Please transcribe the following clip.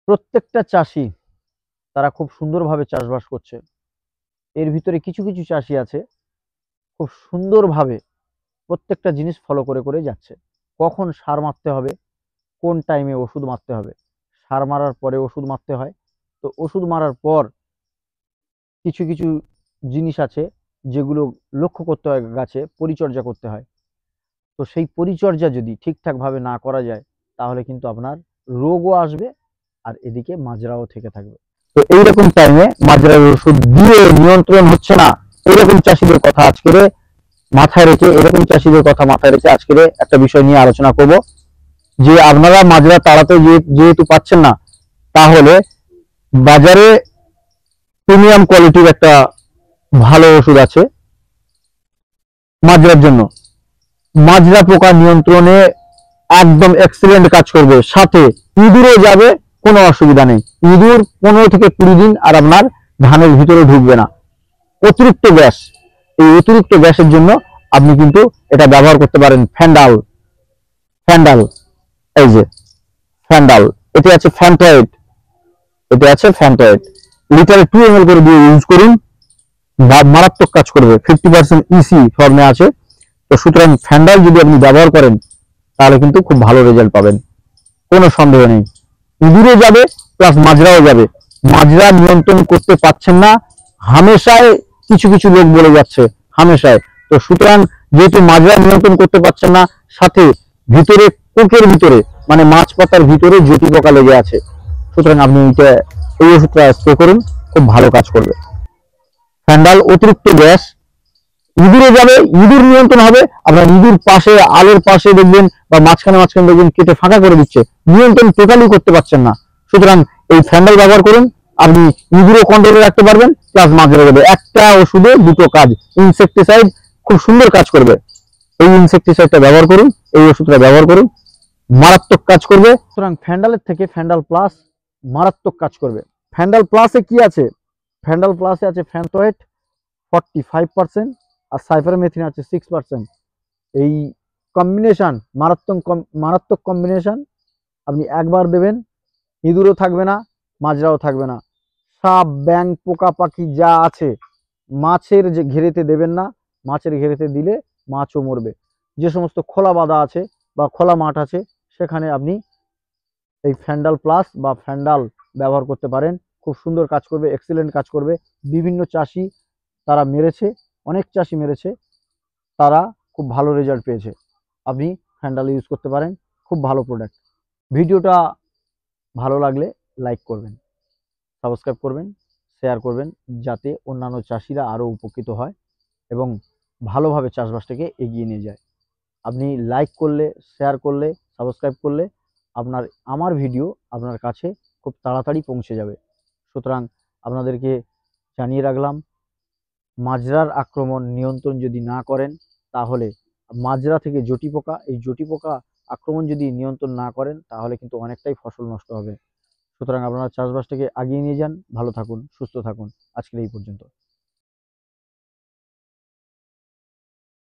প্রত্যেকটা চাষি তারা খুব সুন্দরভাবে চাষবাস করছে। এর ভিতরে কিছু কিছু চাষি আছে খুব সুন্দরভাবে প্রত্যেকটা জিনিস ফলো করে করে যাচ্ছে। কখন সার মারতে হবে, কোন টাইমে ওষুধ মারতে হবে, সার মারার পরে ওষুধ মারতে হয়। তো ওষুধ মারার পর কিছু কিছু জিনিস আছে যেগুলো লক্ষ্য করতে হয়, গাছে পরিচর্যা করতে হয়। তো সেই পরিচর্যা যদি ঠিকঠাকভাবে না করা যায় তাহলে কিন্তু আপনার রোগও আসবে আর এদিকে মাজরাও থেকে থাকবে। তো এইরকম টাইমে মাজরার ওষুধ দিয়ে নিয়ন্ত্রণ হচ্ছে না, এইরকম চাষিদের কথা আজকের মাথায় রেখে এরকম চাষিদের কথা মাথায় রেখে আজকের একটা বিষয় নিয়ে আলোচনা করব যে আপনারা মাজরা তাড়াতে যেহেতু পাচ্ছেন না, তাহলে বাজারে প্রিমিয়াম কোয়ালিটির একটা ভালো ওষুধ আছে মাজরার জন্য। মাজরা পোকা নিয়ন্ত্রণে একদম এক্সিলেন্ট কাজ করবে, সাথে ইঁদুরও যাবে, কোনো অসুবিধা নেই। ইঁদুর 15 থেকে 20 দিন আর আপনার ধানের ভিতরে ঢুকবে না। অতিরিক্ত গ্যাস, এই অতিরিক্ত গ্যাসের জন্য আপনি কিন্তু এটা ব্যবহার করতে পারেন। ফ্যান্ডাল, ফ্যান্ডাল, এই যে ফ্যান্ডাল, এটা আছে ফ্যান্টয়েড, এটা আছে ফ্যান্টয়েড। লিটারে 2 ml করে দিয়ে ইউজ করুন, মারাত্মক কাজ করবে। 50% ইসি ফর্মে আছে। তো সুতরাং ফ্যান্ডাল যদি আপনি ব্যবহার করেন তাহলে কিন্তু খুব ভালো রেজাল্ট পাবেন, কোনো সন্দেহ নেই। ইঁদুরও যাবে প্লাস মাজরাও যাবে। মাজরা নিয়ন্ত্রণ করতে পারছেন না হামেশায়, কিছু কিছু লোক বলে যাচ্ছে হামেশায়। তো সুতরাং যেহেতু মাজরা নিয়ন্ত্রণ করতে পারছেন না, সাথে ভিতরে কোকের ভিতরে মানে মাছ পাতার ভিতরে জটি পোকা লেগে আছে, সুতরাং আপনি এই ওষুধটা স্প্রে করুন, খুব ভালো কাজ করবে। ফ্যান্ডাল অতিরিক্ত গ্যাস, ইঁদুরে যাবে, ইঁদুর নিয়ন্ত্রণ হবে। আপনার ইঁদুর পাশে আলোর পাশে দেখবেন বা মাঝখানে মাঝখানে দেখবেন কেটে ফাঁকা করে দিচ্ছে, নিয়ন্ত্রণ টোটালি করতে পারছেন না। সুতরাং এই ফ্যান্ডাল ব্যবহার করুন, আপনি ইঁদুরও কন্ট্রোলে রাখতে পারবেন প্লাস মাজরা যাবে। একটা ওষুধে দুটো কাজ। ইনসেকটিসাইড খুব সুন্দর কাজ করবে, এই ইনসেকটিসাইডটা ব্যবহার করুন, এই ওষুধটা ব্যবহার করুন, মারাত্মক কাজ করবে। সুতরাং ফ্যান্ডালের থেকে ফ্যান্ডাল প্লাস মারাত্মক কাজ করবে। ফ্যান্ডাল প্লাসে কি আছে? ফ্যান্ডাল প্লাসে আছে ফ্যান্টয়েড 45% আর সাইফারমেথ্রিন আছে 6%। এই কম্বিনেশন মারাত্মক কম্বিনেশন। আপনি একবার দেবেন, ইঁদুরও থাকবে না, মাজরাও থাকবে না। সাপ, ব্যাঙ, পোকা পাখি যা আছে মাছের যে ঘেরেতে দেবেন না, মাছের ঘেরেতে দিলে মাছও মরবে। যে সমস্ত খোলা বাঁধা আছে বা খোলা মাঠ আছে সেখানে আপনি এই ফ্যান্ডাল প্লাস বা ফ্যান্ডাল ব্যবহার করতে পারেন, খুব সুন্দর কাজ করবে, এক্সিলেন্ট কাজ করবে। বিভিন্ন চাষি তারা মেরেছে, অনেক চাষি মেরেছে, তারা খুব ভালো রেজাল্ট পেয়েছে। আপনি ফ্যান্ডাল ইউজ করতে পারেন, খুব ভালো প্রোডাক্ট। ভিডিওটা ভালো লাগলে লাইক করবেন, সাবস্ক্রাইব করবেন, শেয়ার করবেন, যাতে অন্যান্য চাষিরা আরও উপকৃত হয় এবং ভালোভাবে চাষবাসটাকে এগিয়ে নিয়ে যায়। আপনি লাইক করলে, শেয়ার করলে, সাবস্ক্রাইব করলে আমার ভিডিও আপনার কাছে খুব তাড়াতাড়ি পৌঁছে যাবে। সুতরাং আপনাদেরকে জানিয়ে রাখলাম, মাজরার আক্রমণ নিয়ন্ত্রণ যদি না করেন তাহলে মাজরা থেকে জটি পোকা, এই জটি পোকা আক্রমণ যদি নিয়ন্ত্রণ না করেন তাহলে কিন্তু অনেকটাই ফসল নষ্ট হবে। সুতরাং আপনারা চাষবাসটাকে এগিয়ে নিয়ে যান, ভালো থাকুন, সুস্থ থাকুন। আজকের এই পর্যন্ত।